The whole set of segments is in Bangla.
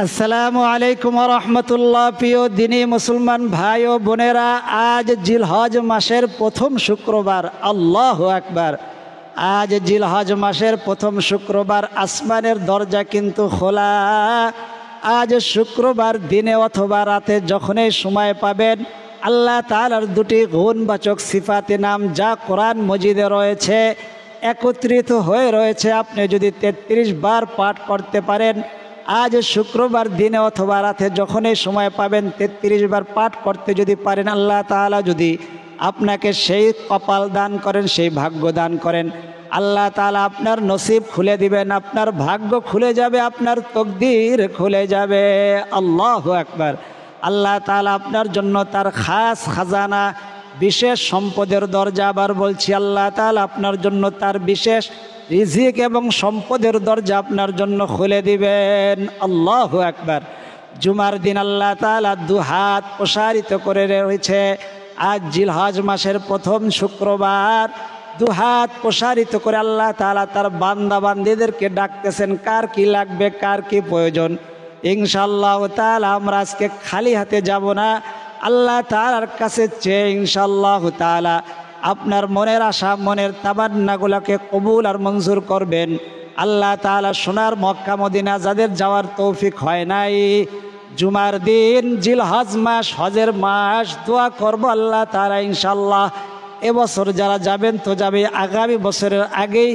আসসালামু আলাইকুম রহমতুল্লাহ। প্রিয় দিনী মুসলমান ভাই ও বোনেরা, আজ জিলহজ মাসের প্রথম শুক্রবার। আল্লাহু আকবার। আজ জিলহজ মাসের প্রথম শুক্রবার। আসমানের দরজা কিন্তু খোলা। আজ শুক্রবার দিনে অথবা রাতে যখনই সময় পাবেন, আল্লাহ তাআলার দুটি গুণবাচক সিফাতে নাম যা কোরআন মজিদে রয়েছে, একত্রিত হয়ে রয়েছে, আপনি যদি 33 বার পাঠ করতে পারেন, আজ শুক্রবার দিনে অথবা রাতে যখনই সময় পাবেন 33 বার পাঠ করতে যদি পারেন, আল্লাহ তাআলা যদি আপনাকে সেই কপাল দান করেন, সেই ভাগ্য দান করেন, আল্লাহ তাআলা আপনার নসিব খুলে দিবেন, আপনার ভাগ্য খুলে যাবে, আপনার তকদির খুলে যাবে। আল্লাহু আকবার। আল্লাহ তাআলা আপনার জন্য তার খাস খাজানা, বিশেষ সম্পদের দরজা, আবার বলছি, আল্লাহ তাআলা আপনার জন্য তার বিশেষ রিজিক এবং সম্পদের দরজা আপনার জন্য খুলে দিবেন। আল্লাহু আকবার। জুমার দিন আল্লাহ তাআলা দুহাত প্রসারিত করে রয়েছে। আজ জিলহজ মাসের প্রথম শুক্রবার। দুহাত প্রসারিত করে আল্লাহ তাআলা তার বান্দা বান্দীদেরকে ডাকতেছেন, কার কি লাগবে, কার কি প্রয়োজন। ইনশাআল্লাহ তাআলা আমরা আজকে খালি হাতে যাব না, আল্লাহ তাআলার কাছে চেয়ে ইনশাআল্লাহ তাআলা আপনার মনের আশা, মনের তামান্নাগুলোকে কবুল আর মঞ্জুর করবেন। আল্লাহ তাআলা সোনার মক্কা মদিনা যাদের যাওয়ার তৌফিক হয় নাই, জুমার দিন জিলহজ মাস, হজের মাস, দোয়া করব আল্লাহ তাআলা ইনশাআল্লাহ এবছর যারা যাবেন তো যাবে, আগামী বছরের আগেই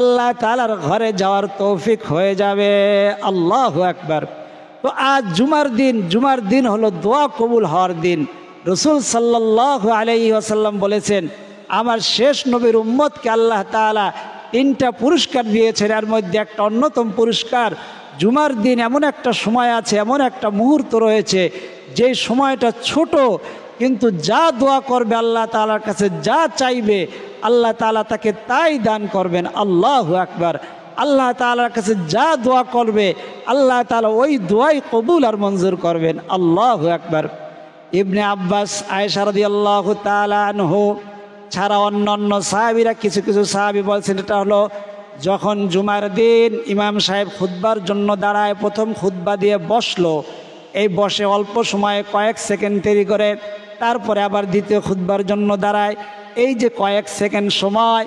আল্লাহ তাআলার ঘরে যাওয়ার তৌফিক হয়ে যাবে। আল্লাহু আকবার। তো আজ জুমার দিন হলো দোয়া কবুল হওয়ার দিন। রাসূল সাল্লাল্লাহু আলাইহি ওয়াসাল্লাম বলেছেন, আমার শেষ নবীর উম্মতকে আল্লাহ তাআলা 3টা পুরস্কার দিয়েছেন, এর মধ্যে একটা অন্যতম পুরস্কার জুমার দিন। এমন একটা সময় আছে, এমন একটা মুহূর্ত রয়েছে, যে সময়টা ছোট, কিন্তু যা দোয়া করবে আল্লাহ তাআলার কাছে, যা চাইবে আল্লাহ তাআলা তাকে তাই দান করবেন। আল্লাহু আকবার। আল্লাহ তাআলার কাছে যা দোয়া করবে আল্লাহ তাআলা ওই দোয়াই কবুল আর মঞ্জুর করবেন। আল্লাহু আকবার। ইবনে আব্বাস, আয়েশা রাদিয়াল্লাহু তাআলা আনহু ছাড়া অন্যান্য সাহাবীরা, কিছু কিছু সাহাবী বলছেন, এটা হলো যখন জুমার দিন ইমাম সাহেব খুতবার জন্য দাঁড়ায়, প্রথম খুতবা দিয়ে বসলো, এই বসে অল্প সময়ে কয়েক সেকেন্ড দেরি করে তারপরে আবার দ্বিতীয় খুতবার জন্য দাঁড়ায়, এই যে কয়েক সেকেন্ড সময়,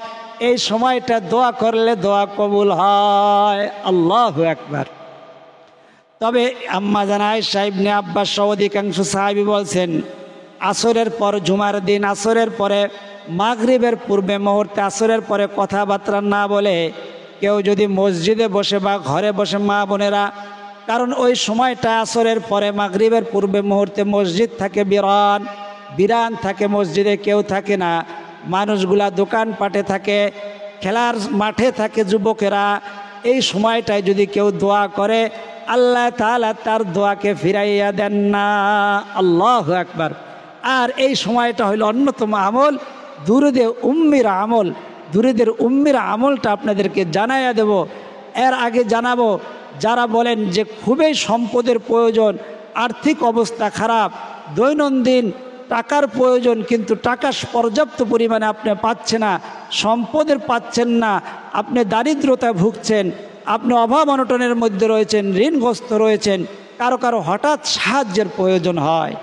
এই সময়টা দোয়া করলে দোয়া কবুল হয়। আল্লাহু আকবার। তবে আম্মা জান আয়েশা, ইবনে আব্বাস সহ অধিকাংশ সাহাবী বলছেন, আসরের পর জুমার দিন, আসরের পরে, মাগরিবের পূর্বে মুহূর্তে, আসরের পরে কথাবার্তা না বলে কেউ যদি মসজিদে বসে বা ঘরে বসে, মা বোনেরা, কারণ ওই সময়টা আসরের পরে মাগরিবের পূর্বে মুহূর্তে মসজিদ থাকে বিরান থাকে, মসজিদে কেউ থাকে না, মানুষগুলা দোকানপাটে থাকে, খেলার মাঠে থাকে যুবকেরা। এই সময়টায় যদি কেউ দোয়া করে আল্লাহ তাআলা তার দোয়াকে ফিরাইয়া দেন না। আল্লাহু আকবার। আর এই সময়টা হইল অন্যতম আমল, দুরুদে উম্মির আমল। দুরুদের উম্মির আমলটা আপনাদেরকে জানাইয়া দেব। এর আগে জানাবো, যারা বলেন যে খুবই সম্পদের প্রয়োজন, আর্থিক অবস্থা খারাপ, দৈনন্দিন টাকার প্রয়োজন, কিন্তু টাকা পর্যাপ্ত পরিমাণে আপনি পাচ্ছেন না, সম্পদের পাচ্ছেন না, আপনি দারিদ্রতায় ভুগছেন, আপনি অভাব অনটনের মধ্যে রয়েছেন, ঋণগ্রস্ত রয়েছেন, কারো কারো হঠাৎ সাহায্যের প্রয়োজন হয়,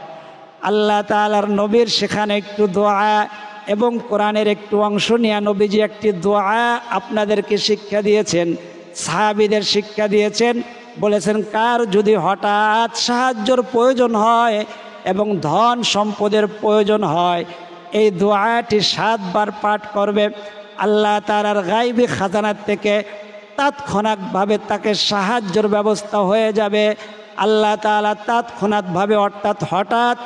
আল্লাহ তাআলার নবীর সেখানে একটু দোয়া এবং কোরআনের একটু অংশ নিয়ে নবীজি একটি দোয়া আপনাদেরকে শিক্ষা দিয়েছেন, সাহাবীদের শিক্ষা দিয়েছেন। বলেছেন, কার যদি হঠাৎ সাহায্যের প্রয়োজন হয় এবং ধন সম্পদের প্রয়োজন হয়, এই দোয়াটি 7 বার পাঠ করবে, আল্লাহ তাআলার গায়বী খাজানার থেকে তাৎক্ষণিকভাবে তাকে সাহায্যের ব্যবস্থা হয়ে যাবে। আল্লাহ তাআলা তাৎক্ষণিকভাবে, অর্থাৎ হঠাৎ,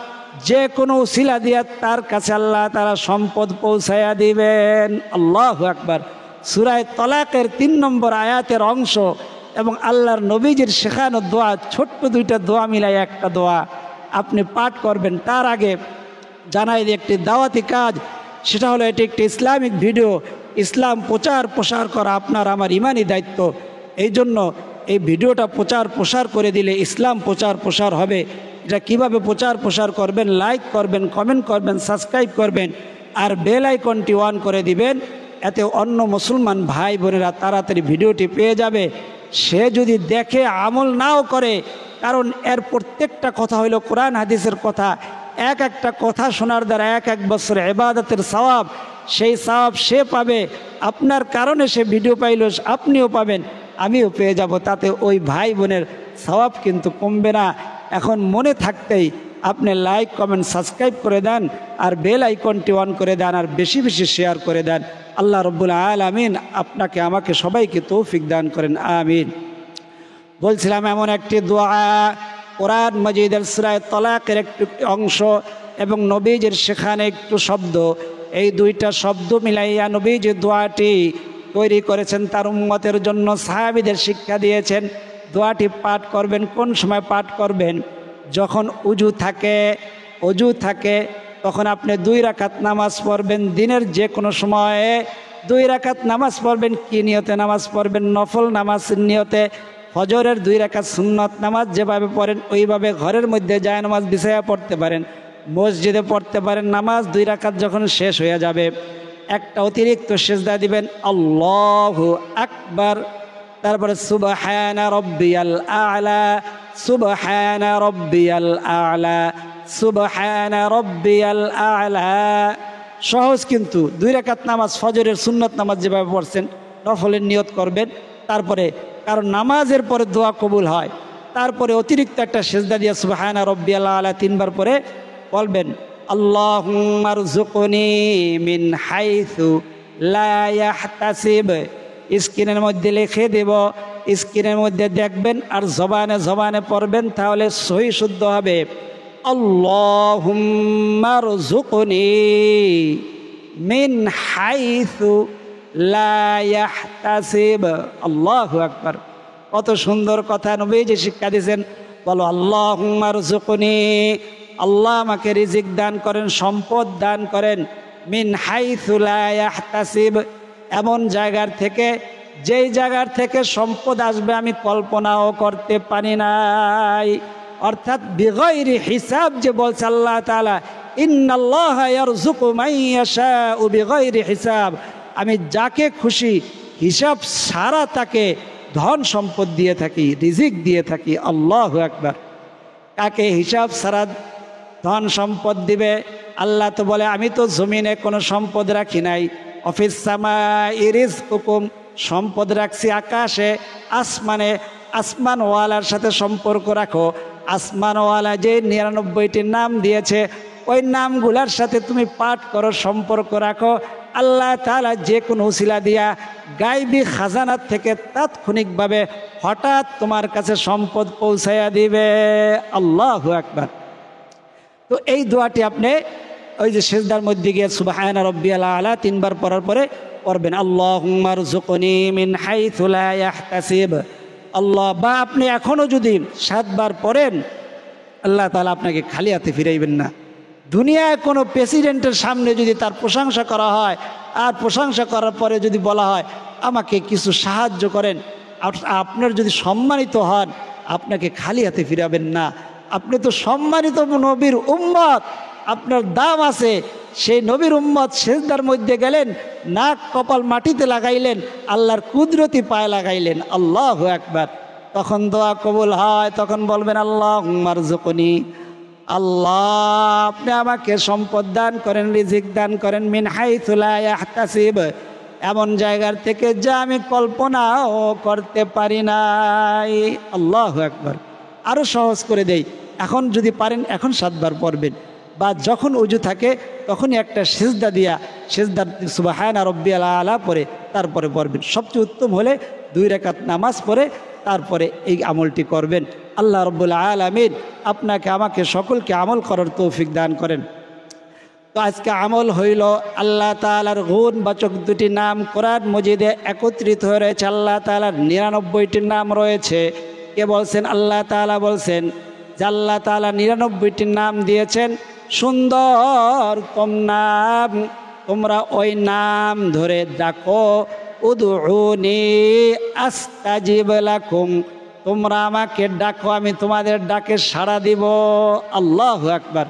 যে কোনো উসিলা দিয়ে তার কাছে আল্লাহ তাআলা সম্পদ পৌঁছাইয়া দিবেন। আল্লাহু আকবার। সূরা তালাকের 3 নম্বর আয়াতের অংশ এবং আল্লাহর নবীজির শেখানো দোয়া, ছোট্ট 2টা দোয়া মিলাই একটা দোয়া আপনি পাঠ করবেন। তার আগে জানাই যে একটি দাওয়াতি কাজ, সেটা হলো এটি একটি ইসলামিক ভিডিও। ইসলাম প্রসার করা আপনার আমার ইমানি দায়িত্ব। এই জন্য এই ভিডিওটা প্রসার করে দিলে ইসলাম প্রসার হবে। এটা কিভাবে প্রসার করবেন? লাইক করবেন, কমেন্ট করবেন, সাবস্ক্রাইব করবেন, আর বেল আইকনটি অন করে দিবেন। এতে অন্য মুসলমান ভাই বোনেরা তাড়াতাড়ি ভিডিওটি পেয়ে যাবে। সে যদি দেখে আমল নাও করে, কারণ এর প্রত্যেকটা কথা হইল কোরআন হাদিসের কথা। এক একটা কথা শোনার দ্বারা এক এক বছর ইবাদতের সওয়াব, সেই সওয়াব সে পাবে, আপনার কারণে সে ভিডিও পাইল, আপনিও পাবেন, আমিও পেয়ে যাব, তাতে ওই ভাই বোনের সওয়াব কিন্তু কমবে না। এখন মনে থাকতেই আপনি লাইক কমেন্ট সাবস্ক্রাইব করে দেন, আর বেল আইকনটি অন করে দেন, আর বেশি বেশি শেয়ার করে দেন। আল্লাহ রব্বুল আলামিন আপনাকে আমাকে সবাইকে তৌফিক দান করেন, আমিন। বলছিলাম এমন একটি দোয়া, কোরআন মাজিদের সূরা তালাকের একটু অংশ এবং নবীজির সেখানে একটু শব্দ, এই দুইটা শব্দ মিলাইয়া নবীজি দোয়াটি তৈরি করেছেন তার উম্মতের জন্য, সাহাবীদের শিক্ষা দিয়েছেন। দোয়াটি পাঠ করবেন কোন সময় পাঠ করবেন? যখন অজু থাকে তখন আপনি 2 রাকাত নামাজ পড়বেন। দিনের যে কোনো সময়ে 2 রাকাত নামাজ পড়বেন। কি নিয়তে নামাজ পড়বেন? নফল নামাজ নিয়তে। ফজরের 2 রাকাত সুন্নত নামাজ যেভাবে পড়েন ওইভাবে ঘরের মধ্যে যায় নামাজ বিছায়া পড়তে পারেন, মসজিদে পড়তে পারেন। নামাজ 2 রাকাত যখন শেষ হয়ে যাবে একটা অতিরিক্ত সিজদা দিবেন, আল্লাহু আকবার, তারপরে সুবহানা রাব্বিয়াল আ'লা, সুবহানা রাব্বিয়াল আ'লা, সুবহানা রাব্বিয়াল আ'লা। সহজ কিন্তু 2 রাকাত নামাজ, ফজরের সুন্নত নামাজ যেভাবে পড়ছেন নফলের নিয়ত করবেন। তারপরে কারণ নামাজের পরে দোয়া কবুল হয়, তারপরে অতিরিক্ত একটা সিজদা দিয়ে সুবহানা রাব্বিয়াল আ'লা 3 বার পরে বলবেন, আল্লাহুম্মা রযুকনি মিন হাইসু লা ইয়াহতাসিব। স্ক্রিনের মধ্যে লিখে দেব, স্ক্রিনের মধ্যে দেখবেন আর জবানে জবানে পড়বেন, তাহলে সহি শুদ্ধ হবে। আল্লাহুম্মা রযুকনি মিন হাইসু লা ইয়াহতাসিব। আল্লাহু আকবার। কত সুন্দর কথা নবীজি শিক্ষা দিয়েছেন। বলো আল্লাহুম্মা রযুকনি, আল্লাহ আমাকে রিজিক দান করেন, সম্পদ দান করেন। মিন হাইসু লা ইয়াহতাসিব, এমন জায়গার থেকে যেই জায়গার থেকে সম্পদ আসবে আমি কল্পনাও করতে পারি নাই। অর্থাৎ বিগয়রি হিসাব যে বলছে আল্লাহ তাআলা, ইন্নাল্লাহা ইয়ারযুকু মান ইয়াশাউ বিগয়রি হিসাব, আমি যাকে খুশি হিসাব ছাড়া তাকে ধন সম্পদ দিয়ে থাকি, রিজিক দিয়ে থাকি। আল্লাহু আকবার। কাকে হিসাব ছাড়া ধন সম্পদ দিবে? আল্লাহ তো বলে আমি তো জমিনে কোনো সম্পদ রাখি নাই, অফিস সামাই রিজকুকুম, সম্পদ রাখছি আকাশে আসমানে। আসমানওয়ালার সাথে সম্পর্ক রাখো। আসমানওয়ালা যে 99টি নাম দিয়েছে ওই নামগুলার সাথে তুমি পাঠ করো, সম্পর্ক রাখো। আল্লাহ তাআলা যে কোনো উসিলা দিয়া গায়বী খাজানার থেকে তাৎক্ষণিকভাবে হঠাৎ তোমার কাছে সম্পদ পৌঁছাইয়া দিবে। আল্লাহু আকবার। তো এই দোয়াটি আপনি ওই যে সিজদার মধ্যে গিয়ে সুবহানা রাব্বিয়াল আ'লা 3 বার পড়ার পরে পড়বেন, আল্লাহুম্মা রযুকনি মিন হাইসু লা ইয়াহতাসিব। আল্লাহ, বা আপনি এখনও যদি 7 বার পড়েন আল্লাহ তাআলা আপনাকে খালি হাতে ফিরাইবেন না। দুনিয়ায় কোনো প্রেসিডেন্টের সামনে যদি তার প্রশংসা করা হয়, আর প্রশংসা করার পরে যদি বলা হয় আমাকে কিছু সাহায্য করেন, আপনার যদি সম্মানিত হন আপনাকে খালি হাতে ফিরাবেন না। আপনি তো সম্মানিত নবীর উম্মত, আপনার দাম আছে। সেই নবীর উম্মত সিজদার মধ্যে গেলেন, নাক কপাল মাটিতে লাগাইলেন, আল্লাহর কুদরতি পায়ে লাগাইলেন। আল্লাহু আকবার। তখন দোয়া কবুল হয়। তখন বলবেন আল্লাহুম্মা রযুকনি, আল্লাহ আপনি আমাকে সম্পদ দান করেন, রিজিক দান করেন, মিন হাইসু লা ইয়াহতাসিব, এমন জায়গার থেকে যা আমি কল্পনাও করতে পারি নাই। আল্লাহু আকবার। আরও সহজ করে দেই, এখন যদি পারেন এখন 7 বার পড়বেন, বা যখন উজু থাকে তখনই একটা সিজদা দিয়া সিজদার সুবহানা রাব্বিয়াল আ'লা পড়ে তারপরে পড়বেন। সবচেয়ে উত্তম হলে 2 রাকাত নামাজ পড়ে তারপরে এই আমলটি করবেন। আল্লাহ রাব্বুল আলামিন আপনাকে আমাকে সকলকে আমল করার তৌফিক দান করেন। তো আজকে আমল হইল আল্লাহ তাআলার গুণবাচক 2টি নাম কোরআন মজিদে একত্রিত হয়ে রয়েছে। আল্লাহ তাআলার 99টি নাম রয়েছে। কে বলছেন? আল্লাহ তাআলা বলছেন যে আল্লাহ তাআলা 99টি নাম দিয়েছেন, সুন্দর কম নাম, তোমরা ওই নাম ধরে ডাকো। উদউনি আস্তাজিব লাকুম, তোমরা আমাকে ডাকো আমি তোমাদের ডাকে সাড়া দিব। আল্লাহু আকবার।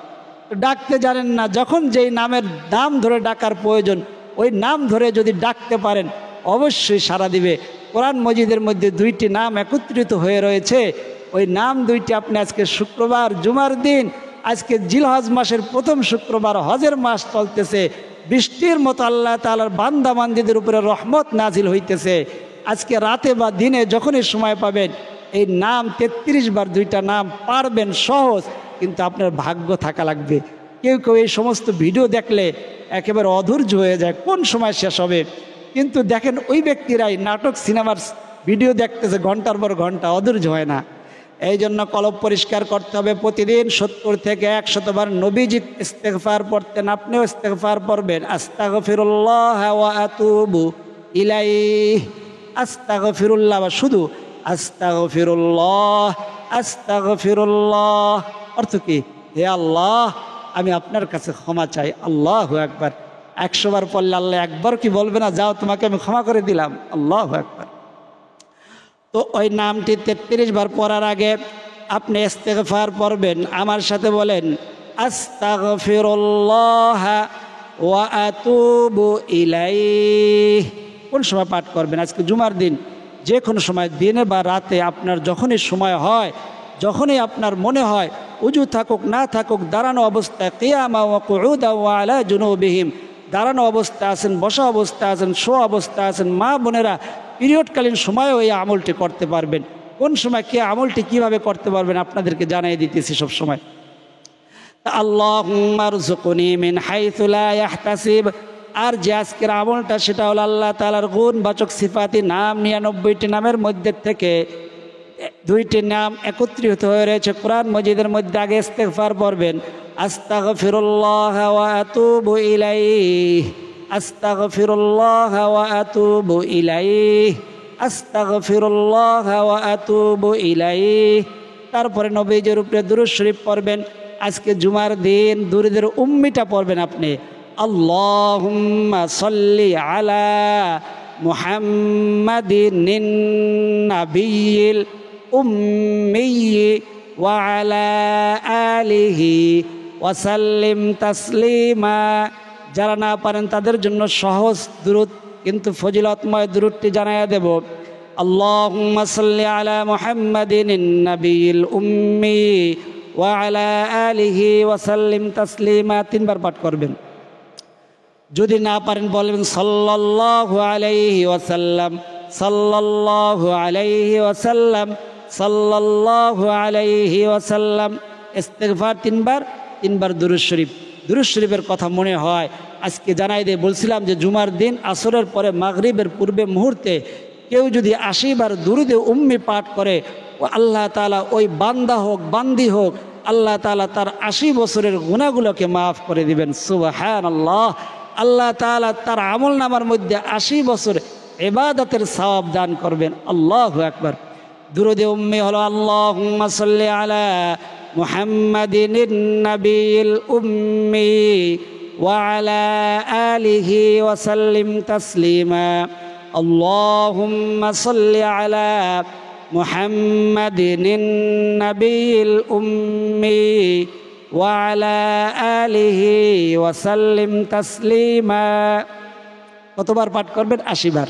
ডাকতে জানেন না, যখন যেই নামের নাম ধরে ডাকার প্রয়োজন ওই নাম ধরে যদি ডাকতে পারেন অবশ্যই সাড়া দিবে। কোরআন মজিদের মধ্যে 2টি নাম একত্রিত হয়ে রয়েছে। ওই নাম দুইটি আপনি আজকে শুক্রবার জুমার দিন, আজকে জিলহজ মাসের প্রথম শুক্রবার, হজের মাস চলতেছে, বৃষ্টির মতো আল্লাহ তাআলার বান্দা বান্দীদের উপরে রহমত নাজিল হইতেছে। আজকে রাতে বা দিনে যখনই সময় পাবেন এই নাম 33 বার দুইটা নাম পারবেন, সহজ, কিন্তু আপনার ভাগ্য থাকা লাগবে। কেউ কেউ এই সমস্ত ভিডিও দেখলে একেবারে অধৈর্য হয়ে যায়, কোন সময় শেষ হবে। কিন্তু দেখেন ওই ব্যক্তিরাই নাটক সিনেমার ভিডিও দেখতেছে ঘন্টার পর ঘন্টা, অধৈর্য হয় না। এই জন্য কলব পরিষ্কার করতে হবে। প্রতিদিন 70 থেকে 100 বার নবীজি ইস্তেগফার পড়তেন, আপনিও ইস্তেগফার পড়বেন। আস্তাগফিরুল্লাহ ওয়া আতুবু ইলাইহি, আস্তাগফিরুল্লাহ, শুধু আস্তাগফিরুল্লাহ আস্তাগফিরুল্লাহ। অর্থ কি? হে আল্লাহ, আমি আপনার কাছে ক্ষমা চাই। আল্লাহু আকবার। 100 বার পড়লে আল্লাহ একবার কি বলবে না, যাও তোমাকে আমি ক্ষমা করে দিলাম? আল্লাহু আকবার। তো ওই নামটি 33 বার পড়ার আগে আপনি ইস্তেগফার পড়বেন। আমার সাথে বলেন, আস্তাগফিরুল্লাহ ওয়া আতুবু ইলাইহি। কোন সময় পাঠ করবেন? আজকে জুমার দিন, যে কোনো সময়, দিনে বা রাতে, আপনার যখনই সময় হয়, যখনই আপনার মনে হয়, উজু থাকুক না থাকুক, দাঁড়ানো অবস্থায়, কিয়ামা ওয়া কুউদা ওয়া আলা জুনুবিহিম, দাঁড়ানো অবস্থা আছেন, বসা অবস্থা আছেন, শোয়া অবস্থা আছেন, মা বোনেরা পিরিয়ডকালীন সময়েও এই আমলটি করতে পারবেন। কোন সময় কে আমলটি কিভাবে করতে পারবেন আপনাদেরকে জানিয়ে দিতেছি সব সময়। আল্লাহুম্মা রযুকনি মিন হাইথু লা ইয়াহতাসিব। আর যে আজকের আমলটা, সেটা হলো আল্লাহ তাআলার গুণবাচক সিফাতি নাম 99টি নামের মধ্যে থেকে 2টি নাম একত্রিত হয়ে রয়েছে কোরআন মজিদের মধ্যে। আগে ইস্তেগফার পড়বেন, আস্তাগফিরুল্লাহ ওয়া আতুবু ইলাইহি, আস্তাগফিরুল্লাহ ওয়া আতুবু ইলাইহি, আস্তাগফিরুল্লাহ ওয়া আতুবু ইলাইহি। তারপরে নবীজির উপরে দুরূদ শরীফ পড়বেন। আজকে জুমার দিন দুরূদের উম্মিটা পড়বেন আপনি। আল্লাহুম্মা সাল্লি আলা মুহাম্মাদিন নাবিয়্যিল উম্মিয়্যি ওয়া আলা আলিহি ওয়া সাল্লিম তাসলিমা। যারা না পারেন তাদের জন্য সহজ দুরূদ কিন্তু ফজিলতময় দুরূদটি জানাইয়া দেব। আল্লাহুম্মা সাল্লি আলা মুহাম্মাদিন নাবিয়্যিল উম্মি ওয়া আলা আলিহি ওয়া সাল্লিম তাসলিমা। 3 বার পাঠ করবেন। যদি না পারেন বলবেন সাল্লাল্লাহু আলাইহি ওয়াসাল্লাম, সাল্লাল্লাহু আলাইহি ওয়াসাল্লাম, সাল্লাল্লাহু আলাইহি ওয়াসাল্লাম। ইস্তেগফার 3 বার, 3 বার দুরূদ শরীফ। দুরূদ শরীফের কথা মনে হয় আজকে জানাই দিয়ে বলছিলাম যে জুমার দিন আসরের পরে মাগরিবের পূর্বে মুহূর্তে কেউ যদি 80 বার দুরূদে উম্মি পাঠ করে, ও আল্লাহ তাআলা ওই বান্দা হোক বান্দি হোক, আল্লাহ তাআলা তার 80 বছরের গুনাহগুলোকে মাফ করে দিবেন। সুবহানাল্লাহ। আল্লাহ তাআলা তার আমল নামার মধ্যে 80 বছর ইবাদতের সওয়াব দান করবেন। আল্লাহু আকবার। দুরূদে উম্মি হলো আল্লাহুম্মা সাল্লি আলা মুহাম্মাদিন নাবিয়্যিল উম্মি ওয়া আলা আলিহি ওয়া সাল্লিম তাসলিমা। আল্লাহুম্মা সাল্লি আলা মুহাম্মাদিন নাবিয়্যিল উম্মি ওয়া আলা আলিহি ওয়া সাল্লিম তাসলিমা। কতবার পাঠ করবেন? 80 বার।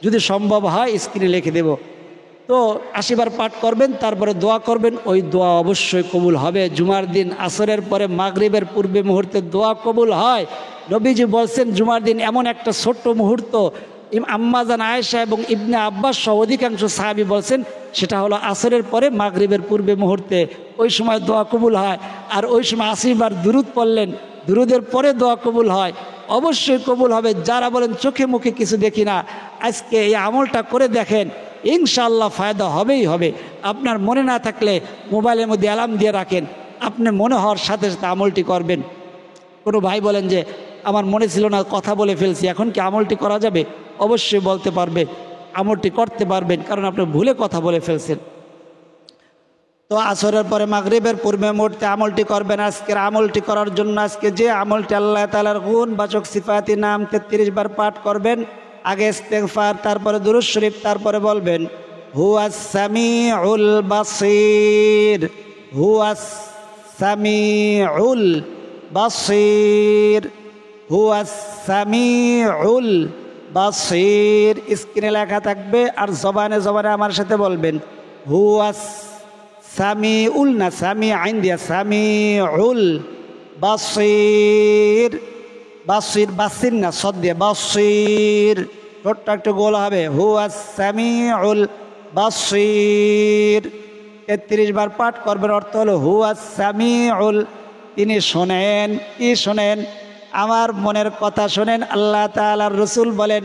যদি সম্ভব হয় স্ক্রিনে লিখে দেব। তো 80 বার পাঠ করবেন, তারপরে দোয়া করবেন। ওই দোয়া অবশ্যই কবুল হবে। জুমার দিন আসরের পরে মাগরিবের পূর্বে মুহূর্তে দোয়া কবুল হয়। নবীজি বলছেন জুমার দিন এমন একটা ছোট্ট মুহূর্ত, আম্মাজান আয়েশা এবং ইবনে আব্বাস সহ অধিকাংশ সাহাবী বলছেন সেটা হলো আসরের পরে মাগরিবের পূর্বে মুহূর্তে। ওই সময় দোয়া কবুল হয়। আর ওই সময় 80 বার দুরূদ পড়লেন, দুরূদের পরে দোয়া কবুল হয়, অবশ্যই কবুল হবে। যারা বলেন চোখে মুখে কিছু দেখি না, আজকে এই আমলটা করে দেখেন, ইনশাআল্লাহ ফায়দা হবেই হবে। আপনার মনে না থাকলে মোবাইলের মধ্যে অ্যালার্ম দিয়ে রাখেন, আপনি মনে হওয়ার সাথে সাথে আমলটি করবেন। কোনো ভাই বলেন যে আমার মনে ছিল না, কথা বলে ফেলছি, এখন কি আমলটি করা যাবে? অবশ্যই বলতে পারবে, আমলটি করতে পারবেন, কারণ আপনি ভুলে কথা বলে ফেলছেন। তো আসরের পরে মাগরিবের পূর্বে মুহূর্তে আমলটি করবেন। আজকের আমলটি করার জন্য আজকে যে আমলটি আল্লাহ তাআলার গুণবাচক সিফাতি নাম 33 বার পাঠ করবেন। আগে ইস্তেগফার, তারপরে দুরূদ শরীফ, তারপরে বলবেন হুয়াস সামিউল বাসীর, হুয়াস সামিউল বাসীর, হুয়াস সামিউল বাসীর। স্ক্রিনে লেখা থাকবে, আর জবানে জবানে আমার সাথে বলবেন হুয়াস সামিউল না, সামি আইন দিয়া, সামিউল বাসির, বাসির বাসির না, সদ দিয়ে বাসির, ছোট্ট একটু গোল হবে, হুয়াস সামিউল বাসির। 33 বার পাঠ করবেন, অর্থ হলো হুয়াস সামিউল, তিনি শোনেন। কি শোনেন? আমার মনের কথা শোনেন। আল্লাহ তাআলার রাসূল বলেন,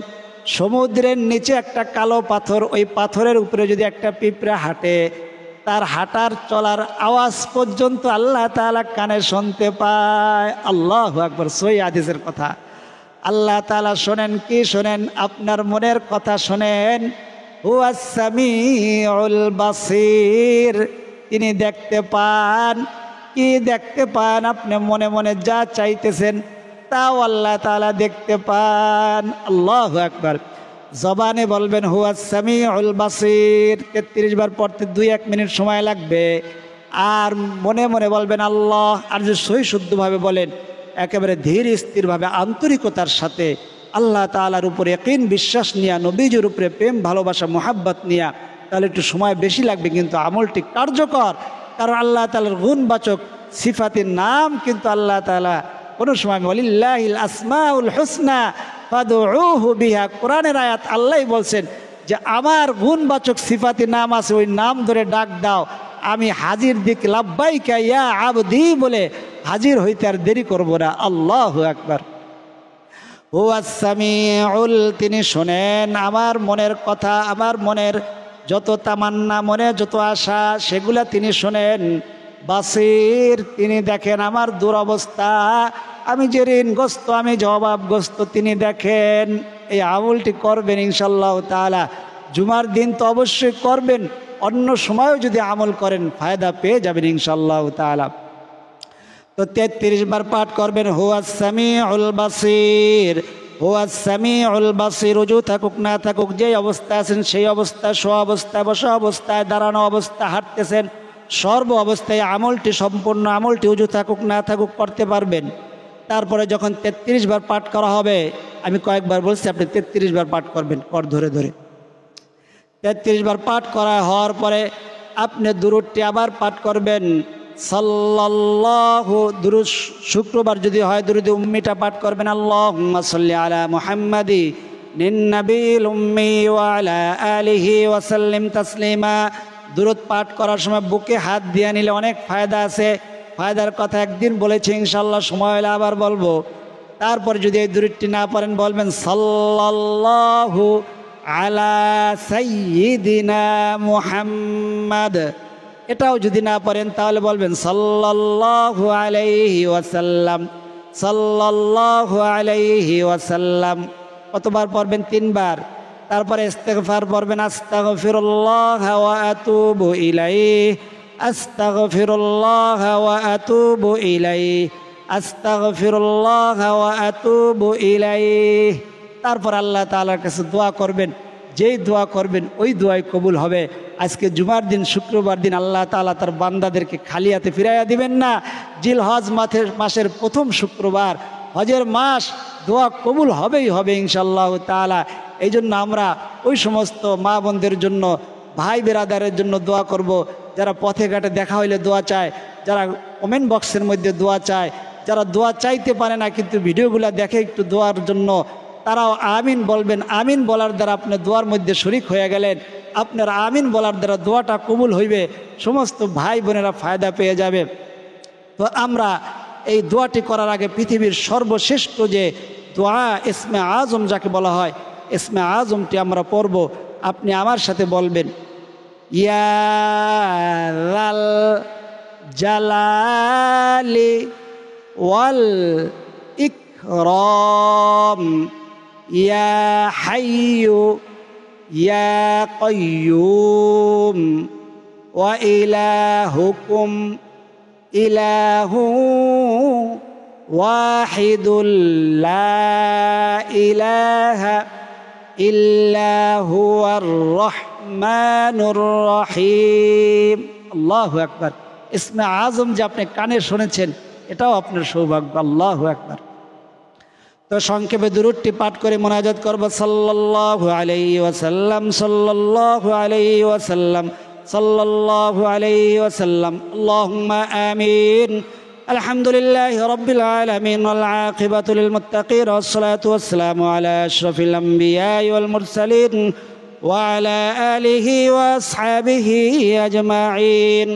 সমুদ্রের নিচে একটা কালো পাথর, ওই পাথরের উপরে যদি একটা পিঁপড়া হাঁটে, তার হাঁটার চলার আওয়াজ পর্যন্ত আল্লাহ তাআলা কানে শুনতে পায়। আল্লাহু আকবার, সহিহ হাদিসের কথা। আল্লাহ তাআলা শোনেন। কি শোনেন? আপনার মনের কথা শোনেন। হুয়াস সামিউল বাসির, তিনি দেখতে পান। কি দেখতে পান? আপনি মনে মনে যা চাইতেছেন তাও আল্লাহ তাআলা দেখতে পান। আল্লাহু আকবার। জবানে বলবেন হুয়াস সামিউল বাসির, 33 বার পড়তে 2-1 মিনিট সময় লাগবে। আর মনে মনে বলবেন আল্লাহ। আর যে সহি শুদ্ধভাবে বলেন, একেবারে ধীর স্থিরভাবে আন্তরিকতার সাথে আল্লাহ তাআলার উপরে ইয়াকিন বিশ্বাস নিয়া, নবীজির উপরে প্রেম ভালোবাসা মুহাব্বত নিয়া, তাহলে একটু সময় বেশি লাগবে, কিন্তু আমলটি কার্যকর। কারণ আল্লাহ তাআলার গুণবাচক সিফাতের নাম কিন্তু আল্লাহ তাআলা কোনো সময় ওয়ালিল্লাহিল আসমাউল হুসনা ফাদউহু বিহা, কোরআনের আয়াত আল্লাহই বলছেন যে আমার গুণবাচক সিফাতের নাম আছে, ওই নাম ধরে ডাক দাও, আমি হাজির দিক, লাব্বাইকা ইয়া আবদি বলে হাজির হইতে আর দেরি করব না। আল্লাহু আকবার। হুয়াস সামিউল, তিনি শোনেন আমার মনের কথা, আমার মনের যত তামান্না, মনে যত আশা, সেগুলা তিনি শোনেন। বাসির, তিনি দেখেন আমার দুরবস্থা, আমি যে ঋণগ্রস্ত, আমি যে অভাবগ্রস্ত, তিনি দেখেন। এই আমলটি করবেন ইনশাআল্লাহ তাআলা। জুমার দিন তো অবশ্যই করবেন, অন্য সময়ও যদি আমল করেন ফায়দা পেয়ে যাবেন ইনশাআল্লাহ তাআলা। তো 33 বার পাঠ করবেন হুয়াস সামিউল বাসির, হুয়াস সামিউল বাসির। রুজু থাকুক না থাকুক, যেই অবস্থায় আছেন সেই অবস্থায়, শোয়া অবস্থায়, বসা অবস্থায়, দাঁড়ানো অবস্থায়, হাঁটতেছেন, সর্ব অবস্থায় আমলটি, সম্পূর্ণ আমলটি উজু থাকুক না থাকুক করতে পারবেন। তারপরে যখন 33 বার পাঠ করা হবে, আমি কয়েকবার বলছি, আপনি 33 বার পাঠ করবেন কর ধরে ধরে। 33 বার পাঠ করা হওয়ার পরে আপনি দুরূদটি আবার পাঠ করবেন, সাল্লাল্লাহু। দুরূদ শুক্রবার যদি হয় দুরূদ উম্মিটা পাঠ করবেন, আল্লাহুম্মা সাল্লি আলা মুহাম্মাদি নিন নাবিয়্যিল উম্মি ওয়া আলা আলিহি ওয়া সাল্লিম তাসলিমা। দুরূদ পাঠ করার সময় বুকে হাত দিয়ে নিলে অনেক ফায়দা আছে। ফায়দার কথা একদিন বলেছি, ইনশাআল্লাহ সময় হলে আবার বলবো। তারপর যদি এই দুরূদটি না পারেন, বলবেন সাল্লাল্লাহু আলা সাইয়্যিদিনা মুহাম্মাদ। এটাও যদি না পারেন তাহলে বলবেন সাল্লাল্লাহু আলাইহি ওয়াসাল্লাম, সাল্লাল্লাহু আলাইহি ওয়াসাল্লাম। কতবার পড়বেন? 3 বার। তারপরে ইস্তিগফার পড়বেন, আস্তাগফিরুল্লাহ ওয়া আতুবু ইলাইহি, আস্তাগফিরুল্লাহ ওয়া আতুবু ইলাইহি, আস্তাগফিরুল্লাহ ওয়া আতুবু ইলাইহি। তারপর আল্লাহ তাআলার কাছে দোয়া করবেন, যেই দোয়া করবেন ওই দোয়াই কবুল হবে। আজকে জুমার দিন, শুক্রবার দিন আল্লাহ তাআলা তার বান্দাদেরকে খালি হাতে ফিরাইয়া দিবেন না। জিলহজ মাসের প্রথম শুক্রবার, হজের মাস, দোয়া কবুল হবেই হবে ইনশাআল্লাহ তাআলা। এই জন্য আমরা ওই সমস্ত মা বোনদের জন্য, ভাই বেরাদারের জন্য দোয়া করব, যারা পথে ঘাটে দেখা হইলে দোয়া চায়, যারা কমেন্ট বক্সের মধ্যে দোয়া চায়, যারা দোয়া চাইতে পারে না কিন্তু ভিডিওগুলো দেখে একটু দোয়ার জন্য, তারাও আমিন বলবেন। আমিন বলার দ্বারা আপনি দোয়ার মধ্যে শরিক হয়ে গেলেন, আপনার আমিন বলার দ্বারা দোয়াটা কবুল হইবে, সমস্ত ভাই বোনেরা ফায়দা পেয়ে যাবে। তো আমরা এই দোয়াটি করার আগে পৃথিবীর সর্বশ্রেষ্ঠ যে দোয়া ইসমে আজম যাকে বলা হয়, ইসমে আজমটি আমরা পড়ব। আপনি আমার সাথে বলবেন, ইয়া যাল জালালি ওয়াল ইকরাম, ইয়া হাইয়ু ইয়া কাইয়ুম, ওয়া ইলাহুকুম ইলাহু ওয়াহিদুল লা ইলাহা ইল্লা হুয়ার রহমানুর রহিম। আল্লাহু আকবার। ইসমে আজম যে আপনি কানে শুনেছেন, এটাও আপনার সৌভাগ্য। আল্লাহু আকবার। তো সংক্ষেপে দুরূদটি পাঠ করে মোনাজাত করব, সাল্লাল্লাহু আলাইহি ওয়াসাল্লাম, সাল্লাল্লাহু আলাইহি ওয়াসাল্লাম, সাল্লাল্লাহু আলাইহি ওয়াসাল্লাম। আল্লাহুম্মা আমিন। আলহামদুলিল্লাহি রাব্বিল আলামিন ওয়াল আকিবাতু লিল মুত্তাকিন ওয়াসসালাতু ওয়াসসালামু আলা আশরাফিল আমবিয়া ওয়াল মুরসালিন ওয়া আলা আলিহি ওয়া আসহাবিহি আজমাইন।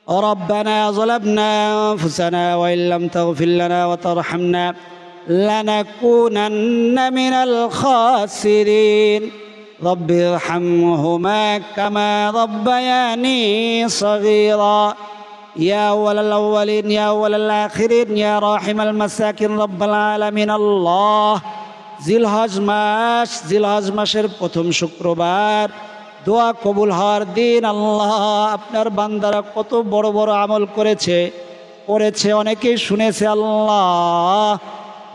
ربنا ظلمنا أنفسنا وإن لم تغفر لنا وترحمنا لنكونن من الخاسرين رب ارحمهما كما ربياني صغيرا يا أول الأولين يا أول الآخرين يا راحم المساكين رب العالمين الله জিলহজ মাসের প্রথম শুক্রবার, দোয়া কবুল হওয়ার দিন। আল্লাহ আপনার বান্দারা কত বড় বড় আমল করেছে অনেকেই শুনেছে। আল্লাহ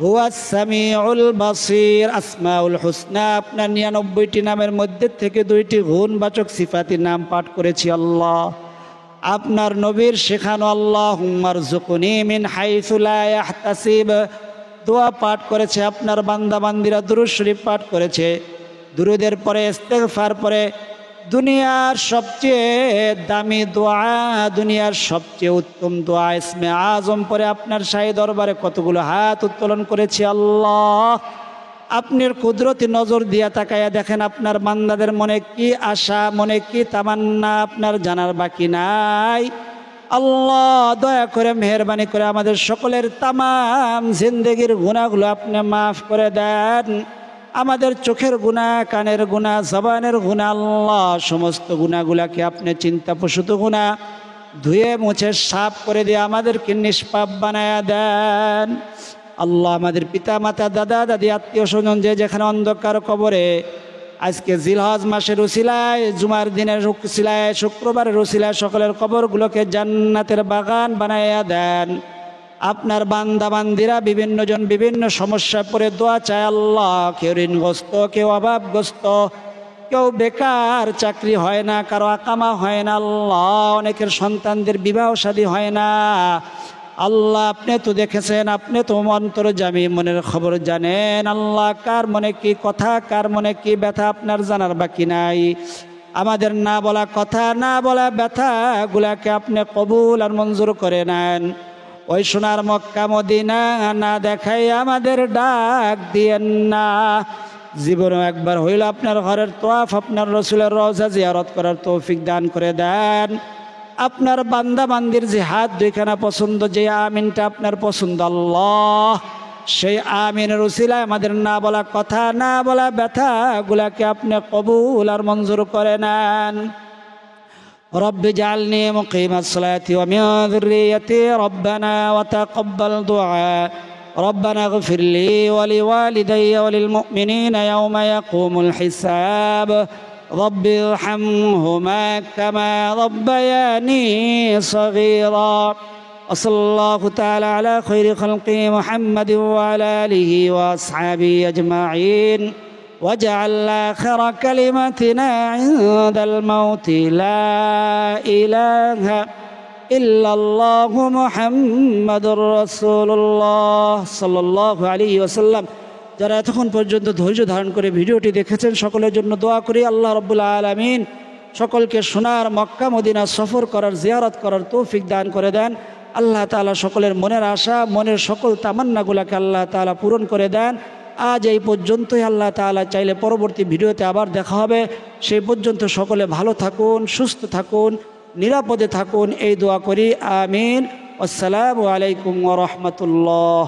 হুয়াস সামিউল বাসির, আসমাউল হুসনা আপনার 99টি নামের মধ্যে থেকে 2টি গুণবাচক সিফাতি নাম পাঠ করেছি। আল্লাহ আপনার নবীর শেখানো আল্লাহুম্মারযুকনি মিন হাইসু লা ইয়াহতাসিব দোয়া পাঠ করেছে। আপনার বান্দা বান্দিরা দুরূদ শরীফ পাঠ করেছে। দুরূদের পরে ইস্তেগফার পরে দুনিয়ার সবচেয়ে দামি দোয়া, দুনিয়ার সবচেয়ে উত্তম দোয়া ইসমে আজম পরে আপনার শাহী দরবারে কতগুলো হাত উত্তোলন করেছি। আল্লাহ আপনার কুদরতি নজর দিয়া তাকায়া দেখেন আপনার বান্দাদের মনে কি আশা, মনে কি তামান্না আপনার জানার বাকি নাই। আল্লাহ দয়া করে মেহেরবানি করে আমাদের সকলের তামাম জিন্দেগির গুনাহগুলো আপনি মাফ করে দেন। আমাদের চোখের গুনাহ, কানের গুনাহ, জবানের গুনাহ, আল্লাহ সমস্ত গুনাহগুলাকে আপনি চিন্তাপ্রসূত গুনাহ ধুয়ে মুছে সাফ করে দিয়ে আমাদেরকে নিষ্পাপ বানায়া দেন। আল্লাহ আমাদের পিতা মাতা, দাদা দাদি, আত্মীয় স্বজন যে যেখানে অন্ধকার কবরে আজকে জিলহজ মাসের উসিলায়, জুমার দিনের উসিলায়, শুক্রবারের উসিলায় সকলের কবরগুলোকে জান্নাতের বাগান বানাইয়া দেন। আপনার বান্দা বান্দিরা বিভিন্ন জন বিভিন্ন সমস্যা পড়ে দোয়া চায়। আল্লাহ কেউ ঋণগ্রস্ত, কেউ অভাবগ্রস্ত, কেউ বেকার, চাকরি হয় না, কারো আকামা হয় না। আল্লাহ অনেকের সন্তানদের বিবাহ শাদী হয় না। আল্লাহ আপনি তো দেখেছেন, আপনি তো অন্তর্যামী, মনের খবর জানেন। আল্লাহ কার মনে কি কথা, কার মনে কি ব্যথা আপনার জানার বাকি নাই। আমাদের না বলা কথা, না বলা ব্যথা গুলাকে আপনি কবুল আর মঞ্জুর করে নেন। ওই সোনার মক্কা মদিনা না দেখাই আমাদের ডাক দিয়েন না। জীবনে একবার হইল আপনার ঘরের তোয়াফ, আপনার রসুলের রওজা জিয়ারত করার তৌফিক দান করে দেন। আপনার বান্দা বান্দির যে হাত দুইখানা পছন্দ, যে আমিনটা আপনার পছন্দ, আল্লাহ সেই আমিনের উসিলায় আমাদের না বলা কথা, না বলা ব্যথা গুলাকে আপনি কবুল আর মঞ্জুর করে নেন। رب اجعلني مقيم الصلاة ومن ذريتي ربنا وتقبل دعاء ربنا اغفر لي ولوالدي وللمؤمنين يوم يقوم الحساب رب ارحمهما كما ربياني صغيرا وصلى الله تعالى على خير خلقه محمد وعلى آله وأصحابه أجمعين واجعل آخر كلمتنا عند الموت لا إله إلا الله محمد رسول الله صلى الله عليه وسلم। যারা এতক্ষণ পর্যন্ত ধৈর্য ধারণ করে ভিডিওটি দেখেছেন সকলের জন্য দোয়া করি আল্লাহ রাব্বুল আলামিন সকলকে সোনার মক্কা মদিনা সফর করার, জিয়ারত করার তৌফিক দান করে দেন। আল্লাহ তাআলা সকলের মনের আশা, মনের সকল তামান্নাগুলোকে আল্লাহ তাআলা পূরণ করে দেন। আজ এই পর্যন্তই। আল্লাহ তাআলা চাইলে পরবর্তী ভিডিওতে আবার দেখা হবে। সেই পর্যন্ত সকলে ভালো থাকুন, সুস্থ থাকুন, নিরাপদে থাকুন, এই দোয়া করি। আমিন। আসসালামু আলাইকুম ওয়া রাহমাতুল্লাহ।